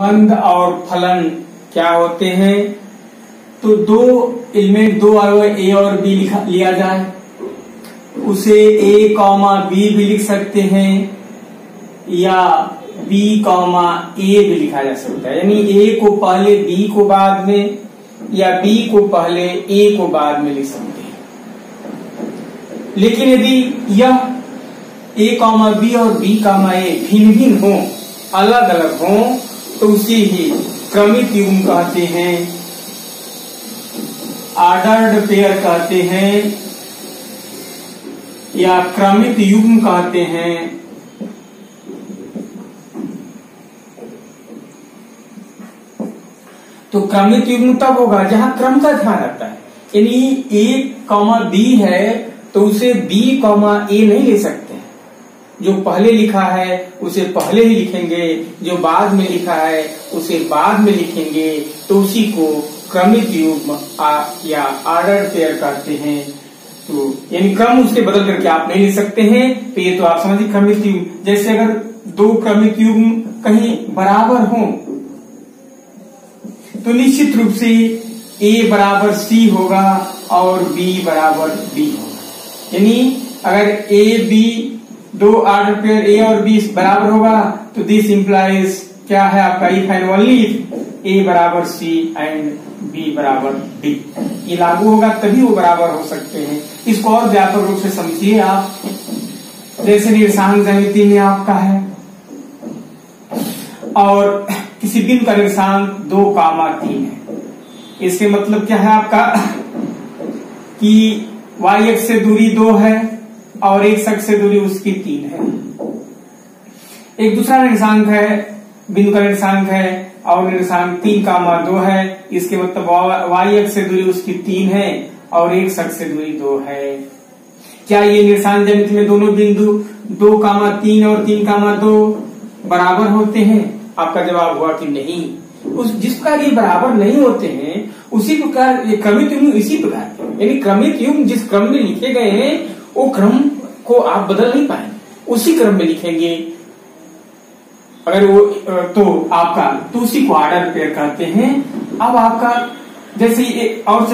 बंध और फलन क्या होते हैं? तो दो एलिमेंट, दो अवयव ए और बी लिया जाए, उसे ए कॉमा बी भी लिख सकते हैं या बी कॉमा ए भी लिखा जा सकता है, यानी ए को पहले बी को बाद में या बी को पहले ए को बाद में लिख सकते हैं। लेकिन यदि यह ए कॉमा बी और बी कॉमा ए भिन्न भिन्न हो, अलग अलग हो, तो उसे ही क्रमित युग्म कहते हैं, ऑर्डर्ड पेयर कहते हैं या क्रमित युग्म कहते हैं। तो क्रमित युग्म तब होगा जहां क्रम का ध्यान रखता है, यानी ए कॉमा बी है तो उसे बी कॉमा ए नहीं ले सकते हैं। जो पहले लिखा है उसे पहले ही लिखेंगे, जो बाद में लिखा है उसे बाद में लिखेंगे, तो उसी को क्रमित युग्म या ऑर्डर पेयर कहते हैं। तो यानी क्रम उसके बदल करके आप नहीं लिख सकते हैं, तो ये तो आप समझिए क्रमित युग्म। जैसे अगर दो क्रमित युग्म कहीं बराबर हों तो निश्चित रूप से ए बराबर सी होगा और बी बराबर बी होगा, यानी अगर ए बी दो ऑर्डर पेयर ए और बी बराबर होगा तो दिस इंप्लाइज क्या है आपका, इफ एंड ओनली इफ ए बराबर सी एंड बी बराबर डी। ये लागू होगा तभी वो बराबर हो सकते हैं। इसको और व्यापक रूप से समझिए आप, जैसे निर्देशांक ज्यामिति में आपका है और किसी बिंदु का निर्देशांक 2,3 है। इसके मतलब क्या है आपका कि y अक्ष से दूरी 2 है और x अक्ष से दूरी उसकी 3 है। एक दूसरा निर्देशांक है, बिंदु का निर्देशांक है और निर्देशांक 3,2 है। इसके मतलब y अक्ष से दूरी उसकी 3 है और x अक्ष से दूरी 2 है। क्या ये निर्देशांक ज्यामिति में दोनों बिंदु 2,3 और 3,2 बराबर होते हैं? आपका जवाब हुआ कि नहीं। उस जिस प्रकार ये बराबर नहीं होते हैं उसी प्रकार ये क्रमित युग्म इसी प्रकार, यानी क्रमित युग्म जिस क्रम में लिखे गए हैं वो क्रम को आप बदल नहीं पाएंगे, उसी क्रम में लिखेंगे। अगर वो तो आपका तो उसी को ऑर्डर पेयर कहते हैं। अब आपका जैसे एक और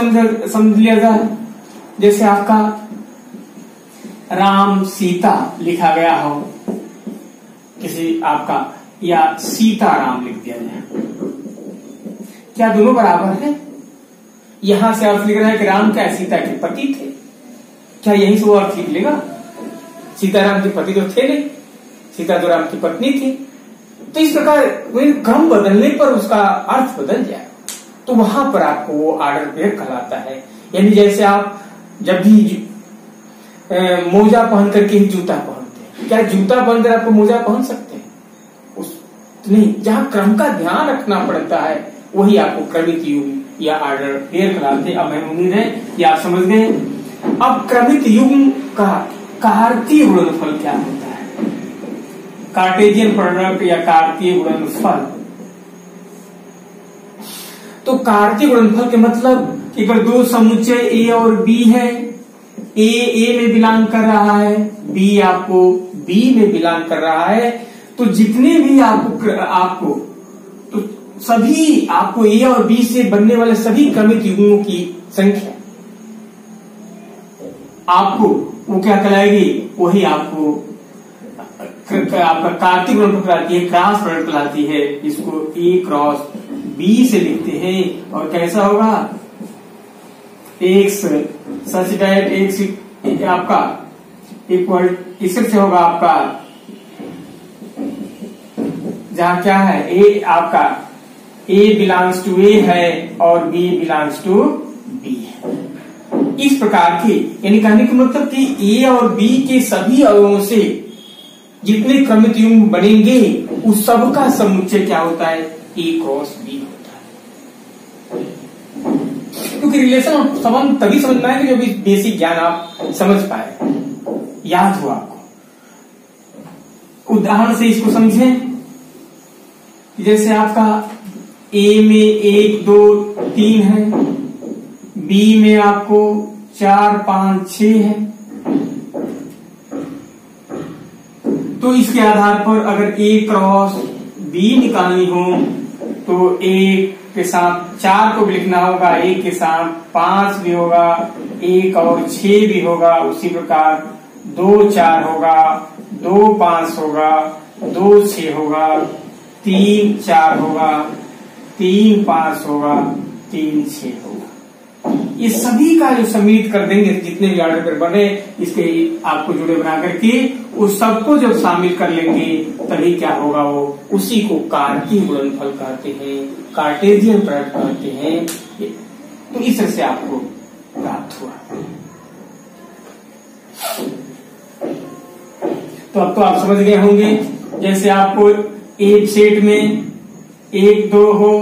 समझ लिया जाए, जैसे आपका राम सीता लिखा गया हो किसी आपका, या सीताराम लिख दिया जाए, क्या दोनों बराबर है? यहां से अर्थ लिख रहा है कि राम क्या सीता के पति थे, क्या यहीं से वो अर्थ लिख लेगा? सीताराम के पति तो थे नहीं, सीता तो राम की पत्नी थी। तो इस प्रकार क्रम बदलने पर उसका अर्थ बदल जाए, तो वहां पर आपको वो ऑर्डर पेयर कहलाता है। यानी जैसे आप जब भी मोजा पहन करके ही जूता पहनते हैं, क्या जूता पहनकर आपको मोजा पहन सकते हैं? नहीं, जहां क्रम का ध्यान रखना पड़ता है वही आपको क्रमित युग्म या ऑर्डर पेयर कहलाते हैं। अब मैं उम्मीद है कि आप समझ गए। अब क्रमित युग्म का कार्तीय गुणनफल क्या होता है? कार्टेशियन प्रोडक्ट या कार्तीय गुणनफल। तो कार्तीय गुणनफल के मतलब कि अगर दो समुच्चय ए और बी है, ए में बिलोंग कर रहा है, बी आपको बी में बिलोंग कर रहा है, तो जितने भी आपको तो सभी आपको ए और बी से बनने वाले सभी क्रमित युग्मों की संख्या आपको वो क्या कहलाएगी? वही आपको आपका कार्तीय गुणनफल कहलाती है, क्रॉस प्रोडक्ट कहलाती है। इसको ए क्रॉस बी से लिखते हैं और कैसा होगा? एक्स सच दैट एक्स आपका इक्वल इससे होगा आपका, जहां क्या है ए आपका ए बिलोंग्स टू ए है और बी बिलोंग्स टू बी है। इस प्रकार की, यानी कहने का मतलब कि ए और बी के सभी अवयवों से जितने क्रमित युग्म बनेंगे उस सब का समुच्चय क्या होता है? ए क्रॉस बी होता है। क्योंकि रिलेशन संबंध तभी समझ में आएगा जब बेसिक ज्ञान आप समझ पाए, याद हो आपको। उदाहरण से इसको समझें, जैसे आपका ए में 1 2 3 है, बी में आपको 4 5 6 है। तो इसके आधार पर अगर ए क्रॉस बी निकालनी हो तो 1 के साथ 4 को भी लिखना होगा, 1 के साथ 5 भी होगा, 1 और 6 भी होगा, उसी प्रकार 2 4 होगा, 2 5 होगा, 2 6 होगा, 3 4 होगा, 3 5 होगा, 3 6 होगा। ये सभी का जो सम्मिलित कर देंगे, जितने भी ऑर्डर पर बने इसके आपको जुड़े बना करके उस सबको जब शामिल कर लेंगे तभी क्या होगा, वो उसी को कार्तीय गुणनफल कहते हैं, कार्टेशियन प्रोडक्ट कहते हैं। तो इस तरह से आपको प्राप्त हुआ। तो अब तो आप समझ गए होंगे, जैसे आपको एक सेट में 1 2 हो,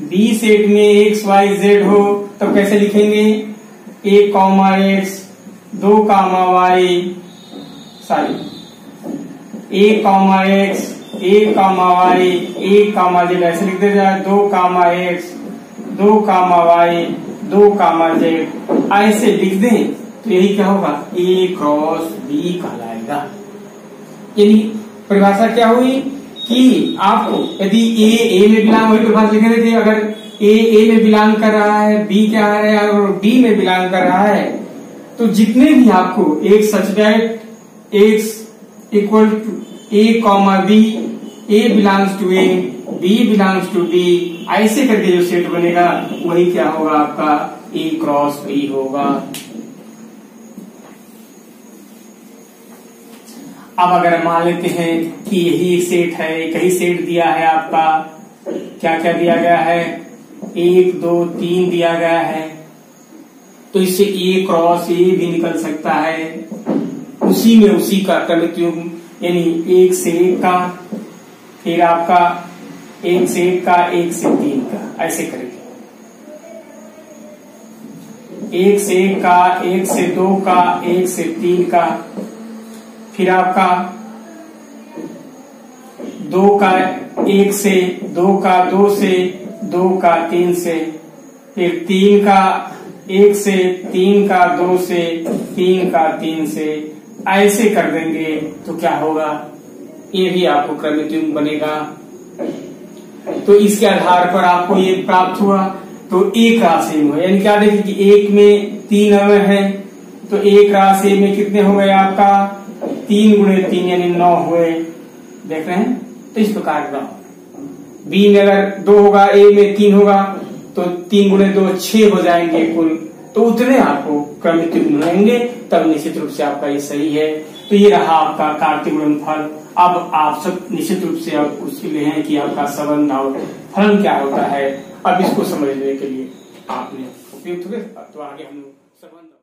बी सेट में x y z हो, तब कैसे लिखेंगे, 1 x 2 y, sorry 1 x 1 y 1 z, ऐसे लिख दे जाए, 2 x 2 y 2 z, ऐसे लिख दें तो यही क्या होगा, A क्रॉस B कहलाएगा। यानी परिभाषा क्या हुई कि आपको यदि ए में बिलोंग, वही परिभाषा लिखेंगे कि अगर ए में बिलोंग कर रहा है, बी क्या है, और बी में बिलोंग कर रहा है, तो जितने भी आपको एक such that X equal to A comma B, A belongs to A, B belongs to B, ऐसे करके जो सेट बनेगा वही क्या होगा, आपका ए क्रॉस बी होगा। अब अगर मान लेते हैं कि यही सेट है, एक ही सेट दिया है आपका, क्या क्या दिया गया है, 1 2 3 दिया गया है, तो इससे ए क्रॉस ए भी निकल सकता है, उसी में उसी का क्रमिक युग्म, यानी 1 से 1 का, फिर आपका 1 से 1 का, 1 से 3 का, ऐसे करेंगे, 1 से 1 का, 1 से 2 का, 1 से 3 का, फिर आपका 2 का 1 से, 2 का 2 से, 2 का 3 से, फिर 3 का 1 से, 3 का 2 से, 3 का 3 से, ऐसे कर देंगे तो क्या होगा, ये भी आपको क्रमिक युग्म बनेगा। तो इसके आधार पर आपको ये प्राप्त हुआ। तो एक राशि में, यानी क्या देखिए कि 1 में 3 अवयव है, तो एक राशि में कितने हो गए आपका, 3 गुणे 3 यानी 9 हुए, देख रहे हैं। तो इस प्रकार का बी में अगर 2 होगा, ए में 3 होगा, तो 3 गुणे 2 6 हो जाएंगे कुल, तो उतने आपको क्रमिक युग्म मिलेंगे, तब निश्चित रूप से आपका ये सही है। तो ये रहा आपका कार्तीय गुणनफल। अब आप सब निश्चित रूप से अब उसके लिए हैं कि आपका संबंध और फलन क्या होता है। अब इसको समझने के लिए आपने उपयुक्त हुए, तो आगे हम संबंध